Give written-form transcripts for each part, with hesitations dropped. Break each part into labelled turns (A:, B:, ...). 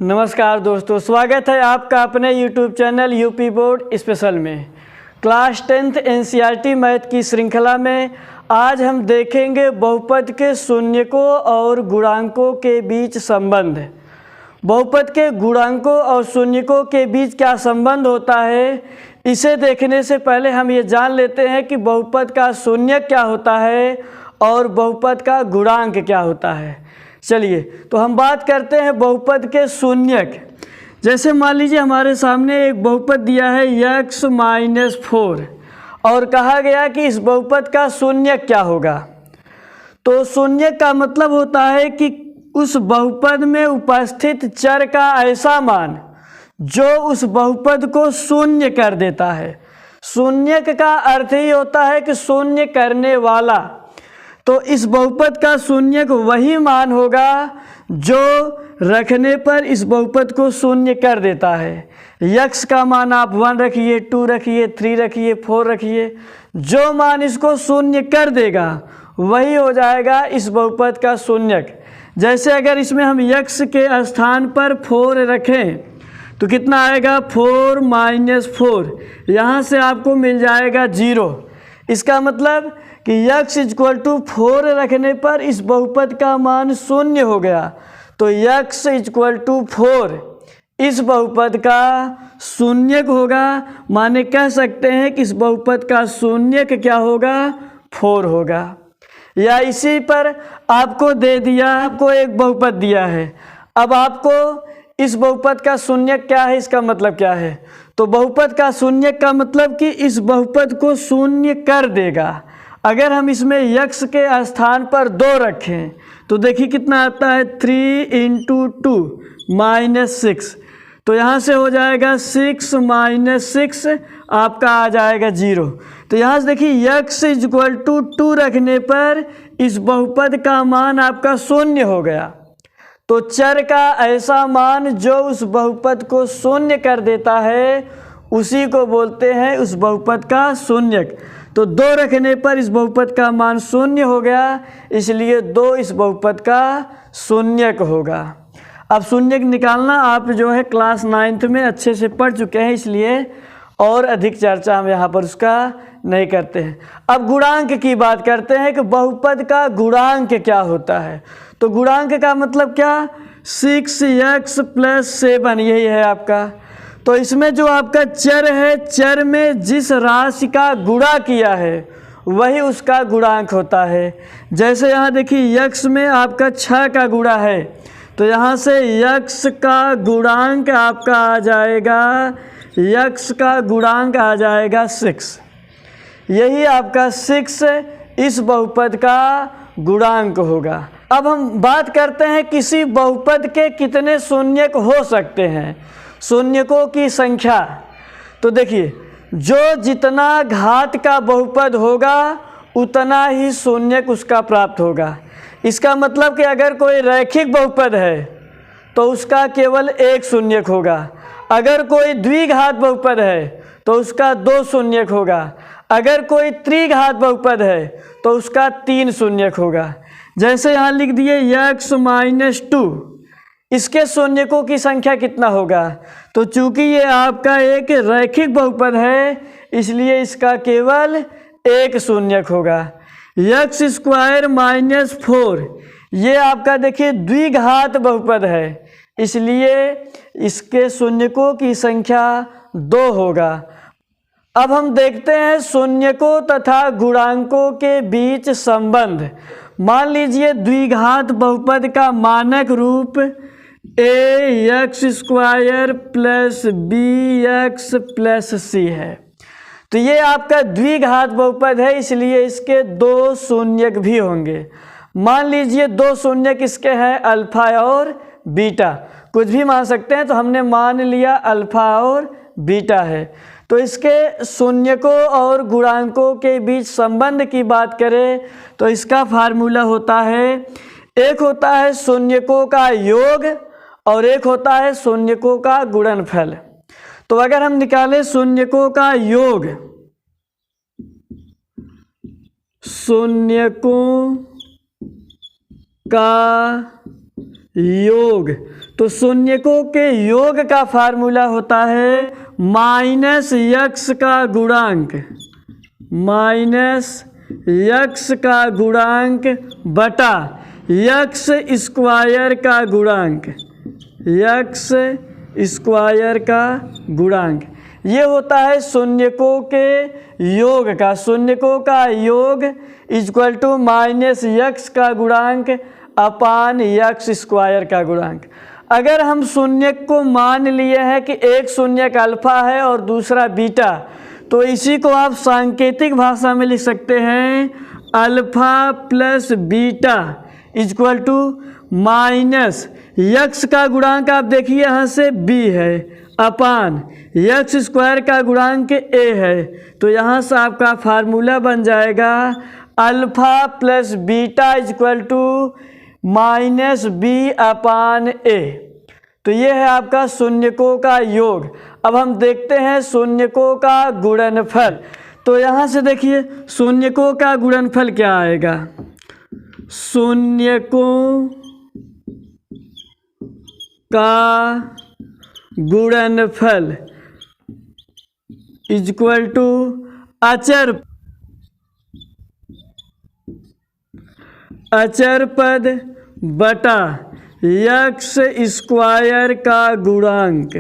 A: नमस्कार दोस्तों, स्वागत है आपका अपने YouTube channel UP board special में। क्लास 10th एनसीईआरटी मैथ की श्रृंखला में आज हम देखेंगे बहुपद के शून्यकों और गुणांकों के बीच संबंध। बहुपद के गुणांकों और शून्यकों के बीच क्या संबंध होता है, इसे देखने से पहले हम ये जान लेते हैं कि बहुपद का शून्यक क्या होता है और बहुपद का गुणांक क्या होता है। चलिए तो हम बात करते हैं बहुपद के शून्यक। जैसे मान लीजिए हमारे सामने एक बहुपद दिया है x-4 और कहा गया कि इस बहुपद का शून्यक क्या होगा। तो शून्यक का मतलब होता है कि उस बहुपद में उपस्थित चर का ऐसा मान जो उस बहुपद को शून्य कर देता है। शून्यक का अर्थ ही होता है कि शून्य करने वाला। तो इस बहुपद का शून्यक वही मान होगा जो रखने पर इस बहुपद को शून्य कर देता है। x का मान आप 1 रखिए, 2 रखिए, 3 रखिए, 4 रखिए, जो मान इसको शून्य कर देगा वही हो जाएगा इस बहुपद का शून्यक। जैसे अगर इसमें हम x के स्थान पर 4 रखें तो कितना आएगा, 4 - 4, यहाँ से आपको मिल जाएगा 0। इसका मतलब कि x = 4 रखने पर इस बहुपद का मान शून्य हो गया। तो x = 4 इस बहुपद का शून्यक होगा। माने कह सकते हैं कि इस बहुपद का शून्यक क्या होगा, 4 होगा। या इसी पर आपको दे दिया, आपको एक बहुपद दिया है, अब आपको इस बहुपद का शून्यक क्या है, इसका मतलब क्या है। तो बहुपद का शून्यक का मतलब कि इस बहुपद को शून्य कर देगा। अगर हम इसमें x के स्थान पर 2 रखें तो देखिए कितना आता है, 3 × 2 - 6। तो यहाँ से हो जाएगा 6 - 6, आपका आ जाएगा 0। तो यहाँ से देखिए x = 2 रखने पर इस बहुपद का मान आपका शून्य हो गया। तो चर का ऐसा मान जो उस बहुपद को शून्य कर देता है उसी को बोलते हैं उस बहुपद का शून्यक। तो 2 रखने पर इस बहुपद का मान शून्य हो गया, इसलिए 2 इस बहुपद का शून्यक होगा। अब शून्यक निकालना आप जो है क्लास 9th में अच्छे से पढ़ चुके हैं, इसलिए और अधिक चर्चा हम यहाँ पर उसका नहीं करते हैं। अब गुणांक की बात करते हैं कि बहुपद का गुणांक क्या होता है। तो गुणांक का मतलब क्या, 6x + 7 यही है आपका। तो इसमें जो आपका चर है, चर में जिस राशि का गुणा किया है वही उसका गुणांक होता है। जैसे यहाँ देखिए x में आपका 6 का गुणा है, तो यहाँ से x का गुणांक आपका आ जाएगा, x का गुणांक आ जाएगा 6। यही आपका 6 इस बहुपद का गुणांक होगा। अब हम बात करते हैं किसी बहुपद के कितने शून्यक हो सकते हैं, शून्यकों की संख्या। तो देखिए जो जितना घात का बहुपद होगा उतना ही शून्यक उसका प्राप्त होगा। इसका मतलब कि अगर कोई रैखिक बहुपद है तो उसका केवल 1 शून्यक होगा। अगर कोई द्विघात बहुपद है तो उसका 2 शून्यक होगा। अगर कोई त्रिघात बहुपद है तो उसका 3 शून्यक होगा। जैसे यहाँ लिख दिए x - 2, इसके शून्यकों की संख्या कितना होगा। तो चूंकि ये आपका एक रैखिक बहुपद है इसलिए इसका केवल 1 शून्यक होगा। x² - 4 ये आपका देखिए द्विघात बहुपद है, इसलिए इसके शून्यकों की संख्या 2 होगा। अब हम देखते हैं शून्यकों तथा गुणांकों के बीच संबंध। मान लीजिए द्विघात बहुपद का मानक रूप ax² + bx + c है। तो ये आपका द्विघात बहुपद है, इसलिए इसके 2 शून्यक भी होंगे। मान लीजिए 2 शून्यक इसके हैं अल्फा और बीटा, कुछ भी मान सकते हैं, तो हमने मान लिया अल्फा और बीटा है। तो इसके शून्यकों और गुणांकों के बीच संबंध की बात करें तो इसका फार्मूला होता है, एक होता है शून्यकों का योग और एक होता है शून्यकों का गुणनफल। तो अगर हम निकालें शून्यकों का योग, शून्यकों का योग। तो शून्यकों के योग का फार्मूला होता है माइनस यक्स का गुणांक, माइनस यक्स का गुणांक बटा यक्स स्क्वायर का गुणांक, यक्स स्क्वायर का गुणांक। ये होता है शून्यकों के योग का। शून्यकों का योग इक्वल टू माइनस यक्स का गुणांक अपान यक्स स्क्वायर का गुणांक। अगर हम शून्यक को मान लिए हैं कि एक शून्यक अल्फा है और दूसरा बीटा, तो इसी को आप सांकेतिक भाषा में लिख सकते हैं alpha plus beta equal to minus x का गुणांक आप देखिए यहाँ से b है अपान यक्स स्क्वायर का गुणांक a है। तो यहाँ से आपका फार्मूला बन जाएगा alpha plus beta equal to minus b upon a। तो ये है आपका शून्यकों का योग। अब हम देखते हैं शून्यकों का गुणनफल। तो यहाँ से देखिए शून्यकों का गुणनफल क्या आएगा, शून्यकों का गुणनफल इक्वल टू अचर पद बटा यक्स स्क्वायर का गुणांक।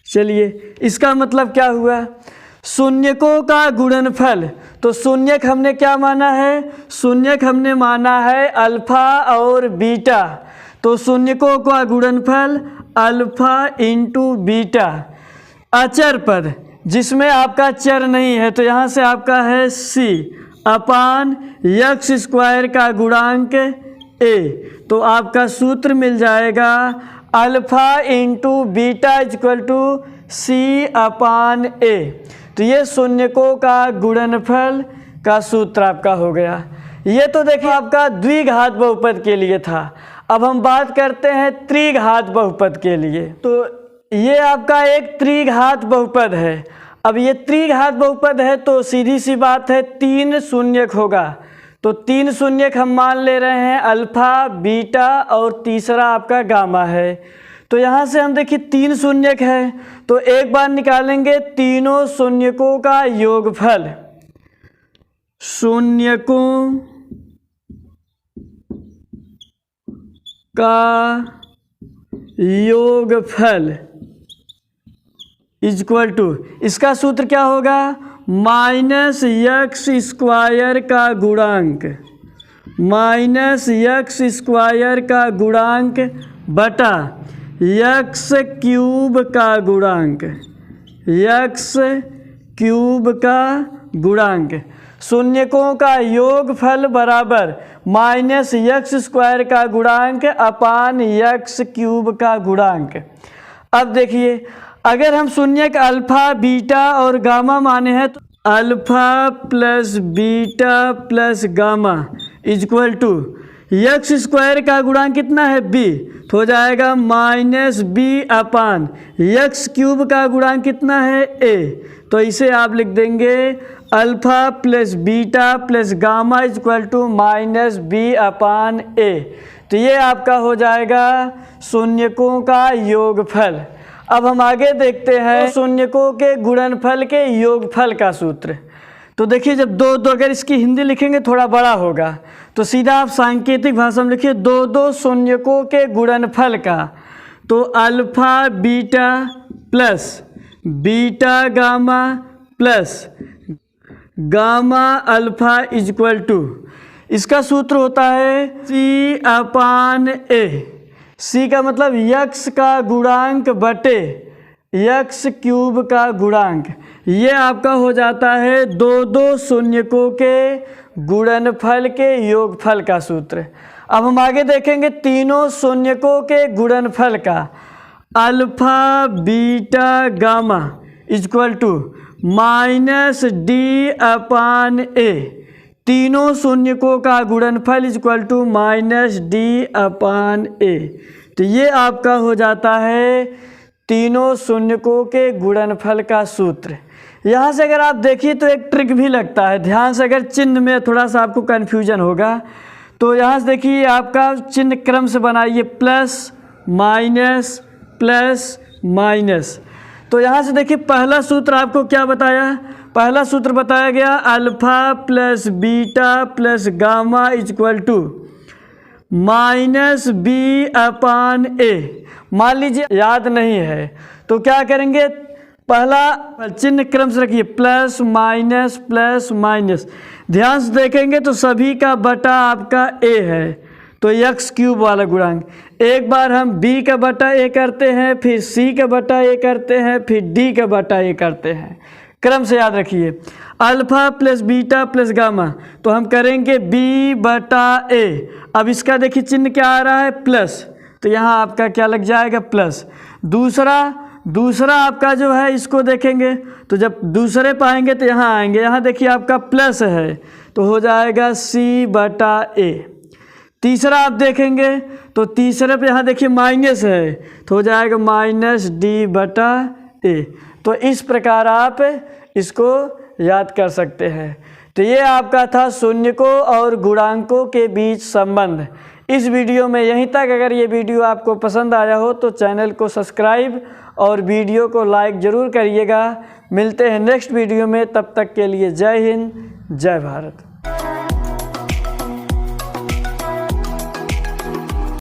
A: चलिए इसका मतलब क्या हुआ, शून्यकों का गुणनफल। तो शून्यक हमने क्या माना है, शून्यक हमने माना है अल्फा और बीटा। तो शून्यकों का गुणनफल अल्फा इंटू बीटा, अचर पद जिसमें आपका चर नहीं है, तो यहाँ से आपका है c अपान यक्स स्क्वायर का गुणांक a। तो आपका सूत्र मिल जाएगा alpha into beta equal to c upon a। तो ये शून्यकों का गुणनफल का सूत्र आपका हो गया। ये तो देखिए आपका द्विघात बहुपद के लिए था। अब हम बात करते हैं त्रिघात बहुपद के लिए। तो ये आपका एक त्रिघात बहुपद है। अब ये त्रिघात बहुपद है तो सीधी सी बात है तीन शून्यक होगा। तो तीन शून्यक हम मान ले रहे हैं अल्फा बीटा और तीसरा आपका गामा है। तो यहाँ से हम देखिए तीन शून्यक है, तो एक बार निकालेंगे तीनों शून्यकों का योगफल, शून्यकों का योगफल इक्वल टू, इसका सूत्र क्या होगा, माइनस यक्स स्क्वायर का गुणांक, माइनस यक्स स्क्वायर का गुणांक बटा यक्स क्यूब का गुणांक, यक्स क्यूब का गुणांक। शून्यकों का योगफल बराबर माइनस यक्स स्क्वायर का गुणांक अपान यक्स क्यूब का गुणांक। अब देखिए अगर हम शून्यक अल्फा बीटा और गामा माने हैं तो alpha plus beta plus gamma equal to x square का गुणांक कितना है b, तो हो जाएगा minus b upon x cube का गुणांक कितना है a। तो इसे आप लिख देंगे alpha plus beta plus gamma equal to minus b upon a। तो ये आपका हो जाएगा शून्यकों का योगफल। अब हम आगे देखते हैं शून्यकों के गुणनफल के योगफल का सूत्र। तो देखिए जब दो दो, अगर इसकी हिंदी लिखेंगे थोड़ा बड़ा होगा, तो सीधा आप सांकेतिक भाषा में लिखिए दो दो शून्यकों के गुणनफल का। तो alpha beta plus beta gamma plus gamma alpha equal to, इसका सूत्र होता है c अपान a। c का मतलब यक्स का गुणांक बटे यक्स क्यूब का गुणांक। ये आपका हो जाता है दो दो शून्यकों के गुणनफल के योगफल का सूत्र। अब हम आगे देखेंगे तीनों शून्यकों के गुणनफल का। Alpha beta gamma equal to minus D upon A. तीनों शून्यकों का गुणनफल equal to minus D upon A. तो ये आपका हो जाता है तीनों शून्यकों के गुणनफल का सूत्र। यहाँ से अगर आप देखिए तो एक ट्रिक भी लगता है, ध्यान से, अगर चिन्ह में थोड़ा सा आपको कन्फ्यूजन होगा तो यहाँ से देखिए आपका चिन्ह क्रम से बनाइए, प्लस माइनस प्लस माइनस। तो यहाँ से देखिए पहला सूत्र आपको क्या बताया, पहला सूत्र बताया गया alpha plus beta plus gamma equal to minus B upon A. मान लीजिए याद नहीं है तो क्या करेंगे, पहला चिन्ह क्रम से रखिए, प्लस माइनस। ध्यान से देखेंगे तो सभी का बटा आपका ए है, तो एक्स क्यूब वाला गुणांक। एक बार हम बी का बटा ए करते हैं, फिर सी का बटा ए करते हैं, फिर डी का बटा ए करते हैं। क्रम से याद रखिए, alpha plus beta plus gamma, तो हम करेंगे बी बटा ए। अब इसका देखिए चिन्ह क्या आ रहा है, प्लस, तो यहाँ आपका क्या लग जाएगा, प्लस। दूसरा आपका जो है इसको देखेंगे तो जब दूसरे पाएंगे तो यहाँ आएंगे, यहाँ देखिए आपका प्लस है तो हो जाएगा सी बटा ए। तीसरा आप देखेंगे तो तीसरे पे यहाँ देखिए माइनस है तो हो जाएगा माइनस डी बटा ए। तो इस प्रकार आप इसको याद कर सकते हैं। तो ये आपका था शून्यकों और गुणांकों के बीच संबंध। इस वीडियो में यहीं तक। अगर ये वीडियो आपको पसंद आया हो तो चैनल को सब्सक्राइब और वीडियो को लाइक ज़रूर करिएगा। मिलते हैं नेक्स्ट वीडियो में, तब तक के लिए जय हिंद जय भारत।